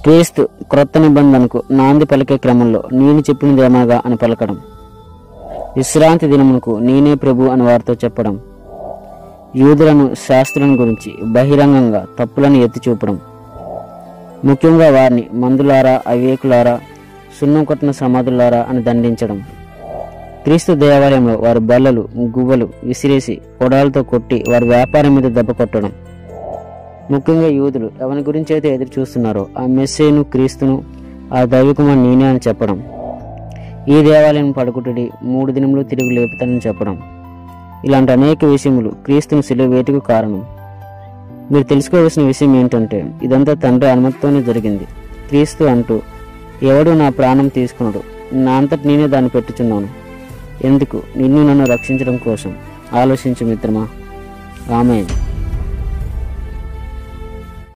క్రీస్తు క్రొత్త నిబంధనకు నాంది పలికే క్రమంలో నేను చెప్పినదేమనగా అని పలకడం, విశ్రాంతి దినమునకు నేనే ప్రభు అని వారితో చెప్పడం, యూదులను శాస్త్రులను గురించి బహిరంగంగా తప్పులను ఎత్తి చూపడం, ముఖ్యంగా వారిని మందులారా, అవివేకులారా, సున్నం కొట్టిన సమాధులారా అని దండించడం, క్రీస్తు దేవాలయంలో వారి బల్లలు గువ్వలు విసిరేసి కొడాలతో కొట్టి వారి వ్యాపారం మీద దెబ్బ కొట్టడం, ముఖ్యంగా యూదులు ఎవరి గురించి అయితే ఎదురు చూస్తున్నారో ఆ మెస్సేను క్రీస్తును ఆ దైవికుమారు నేనే అని చెప్పడం, ఈ దేవాలయం పడగొట్టి 3 దినములు తిరిగి లేపుతానని చెప్పడం, ఇలాంటి అనేక విషయములు క్రీస్తుని సిలువ వేటుకు కారణం. మీరు తెలుసుకోవాల్సిన విషయం ఏంటంటే ఇదంతా తండ్రి అనుమతితోనే జరిగింది. క్రీస్తు అంటూ ఎవడు నా ప్రాణం తీసుకున్నాడు, నా అంతటి నేనే దాన్ని పెట్టుచున్నాను. ఎందుకు? నిన్ను నన్ను రక్షించడం కోసం. ఆలోచించు మిత్రమా. ఆమేన్.